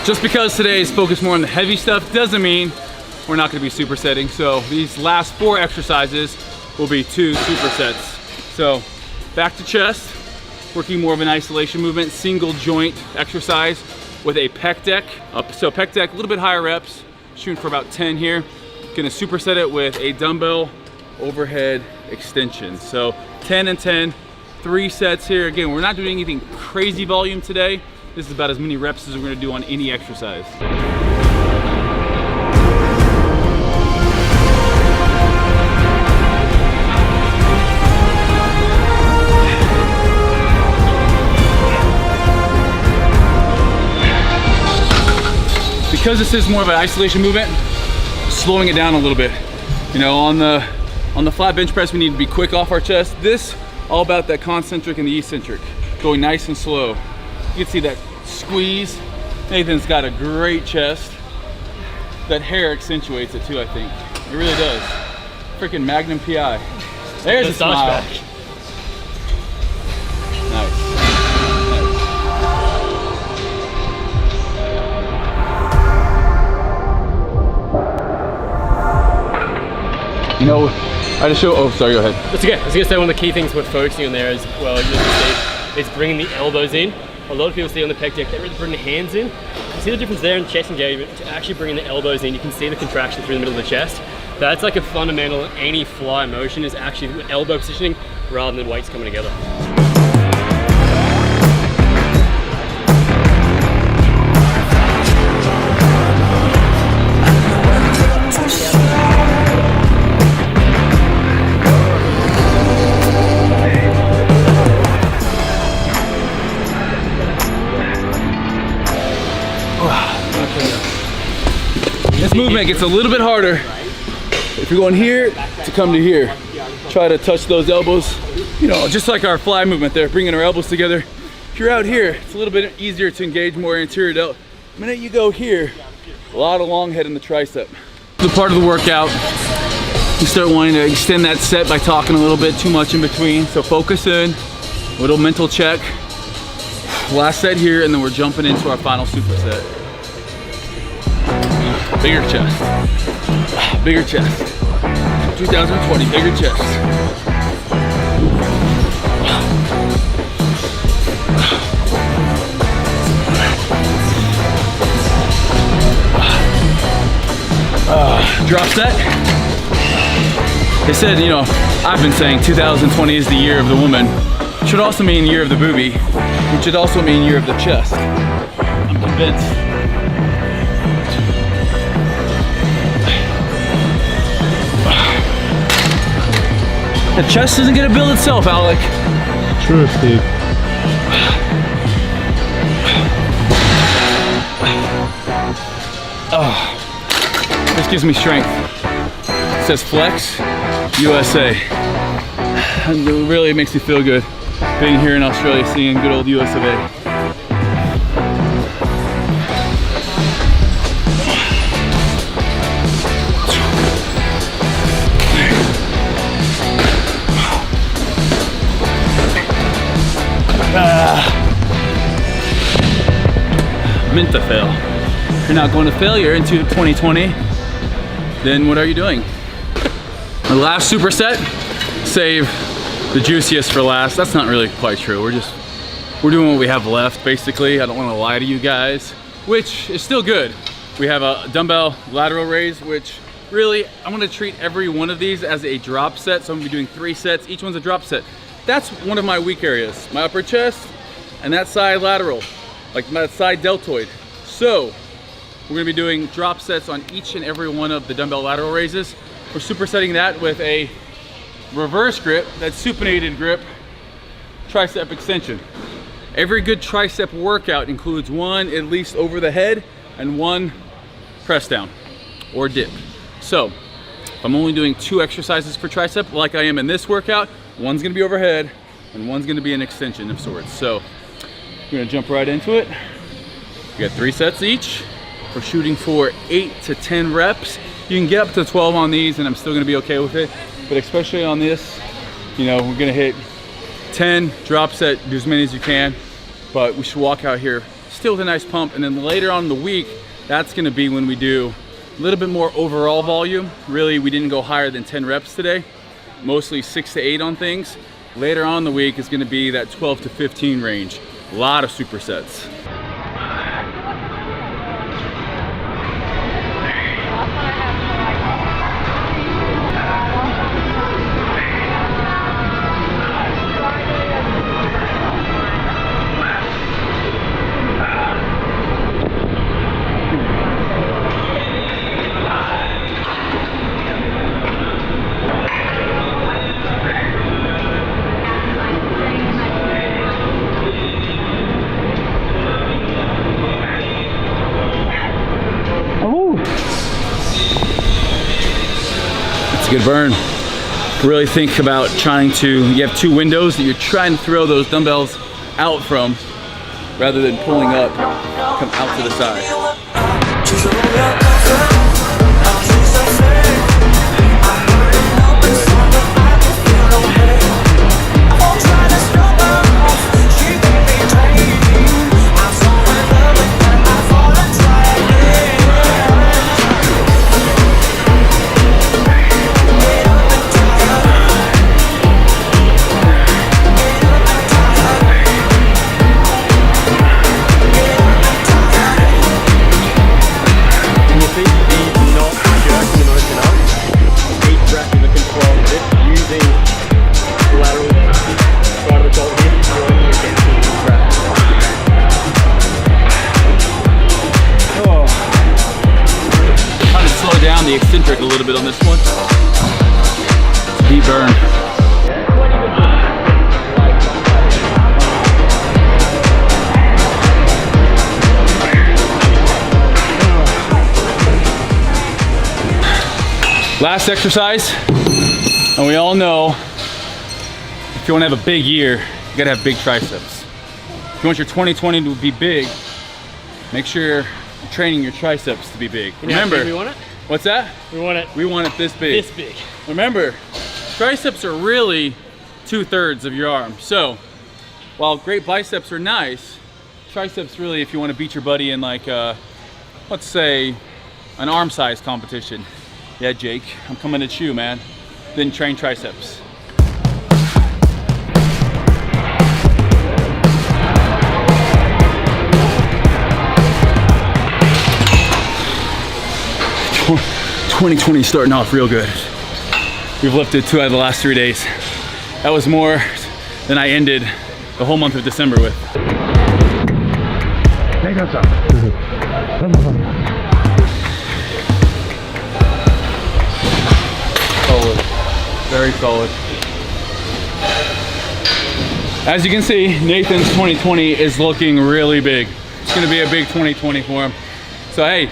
Just because today is focused more on the heavy stuff doesn't mean we're not gonna be supersetting. So these last 4 exercises will be 2 supersets. So back to chest, working more of an isolation movement, single joint exercise with a pec deck. So pec deck, a little bit higher reps, shooting for about 10 here. Gonna superset it with a dumbbell overhead extension. So 10 and 10, 3 sets here. Again, we're not doing anything crazy volume today. This is about as many reps as we're gonna do on any exercise. Because this is more of an isolation movement, slowing it down a little bit. You know, on the flat bench press, we need to be quick off our chest. This, all about that concentric and the eccentric, going nice and slow. You can see that squeeze. Nathan's got a great chest. That hair accentuates it too, I think. It really does. Freaking Magnum PI. There's a smile. Nice. You know, I just show, oh, sorry, go ahead. That's okay. I was gonna say one of the key things we're focusing on there as well, as you can see, is bringing the elbows in. A lot of people see on the pec deck, they really bring the hands in. You see the difference there in chest engagement to actually bringing the elbows in. You can see the contraction through the middle of the chest. That's like a fundamental in any fly motion is actually elbow positioning rather than weights coming together. This movement gets a little bit harder if you're going here to come to here. Try to touch those elbows, you know, just like our fly movement there, bringing our elbows together. If you're out here, it's a little bit easier to engage more anterior delt. The minute you go here, a lot of long head in the tricep. The part of the workout, you start wanting to extend that set by talking a little bit too much in between. So focus in, little mental check. Last set here, and then we're jumping into our final superset. Bigger chest, bigger chest. 2020, bigger chest. Drop set. They said, you know, I've been saying 2020 is the year of the woman. It should also mean year of the boobie, which should also mean year of the chest. I'm convinced. The chest isn't gonna build itself, Alec. True, Steve. Oh, this gives me strength. It says Flex USA. And it really makes me feel good being here in Australia, seeing good old US of A. Meant to fail. If you're not going to failure into 2020, then what are you doing? Our last superset, save the juiciest for last. That's not really quite true. We're doing what we have left, basically. I don't want to lie to you guys, which is still good. We have a dumbbell lateral raise, which really, I'm gonna treat every one of these as a drop set. So I'm gonna be doing 3 sets. Each one's a drop set. That's one of my weak areas. My upper chest and that side lateral, like that side deltoid. So we're gonna be doing drop sets on each and every one of the dumbbell lateral raises. We're supersetting that with a reverse grip, that supinated grip, tricep extension. Every good tricep workout includes one at least over the head and one press down or dip. So if I'm only doing 2 exercises for tricep like I am in this workout, one's gonna be overhead and one's gonna be an extension of sorts. So we're gonna jump right into it. We got 3 sets each. We're shooting for 8 to 10 reps. You can get up to 12 on these and I'm still gonna be okay with it. But especially on this, you know, we're gonna hit 10, drop set, do as many as you can. But we should walk out here still with a nice pump. And then later on in the week, that's gonna be when we do a little bit more overall volume. Really, we didn't go higher than 10 reps today. Mostly 6 to 8 on things. Later on in the week is gonna be that 12 to 15 range. A lot of supersets. Good burn. Really think about trying to, you have 2 windows that you're trying to throw those dumbbells out from rather than pulling up, come out to the side. The eccentric a little bit on this one. Deep burn. Last exercise, and we all know if you want to have a big year, you gotta have big triceps. If you want your 2020 to be big, make sure you're training your triceps to be big. You know how big we want it? What's that? We want it. We want it this big. This big. Remember, triceps are really 2/3 of your arm. So, while great biceps are nice, triceps really, if you want to beat your buddy in like, let's say, an arm size competition. Yeah, Jake, I'm coming at you, man. Then train triceps. Cool. 2020 starting off real good. We've lifted 2 out of the last 3 days. That was more than I ended the whole month of December with. Solid, very solid. As you can see, Nathan's 2020 is looking really big. It's gonna be a big 2020 for him. So hey,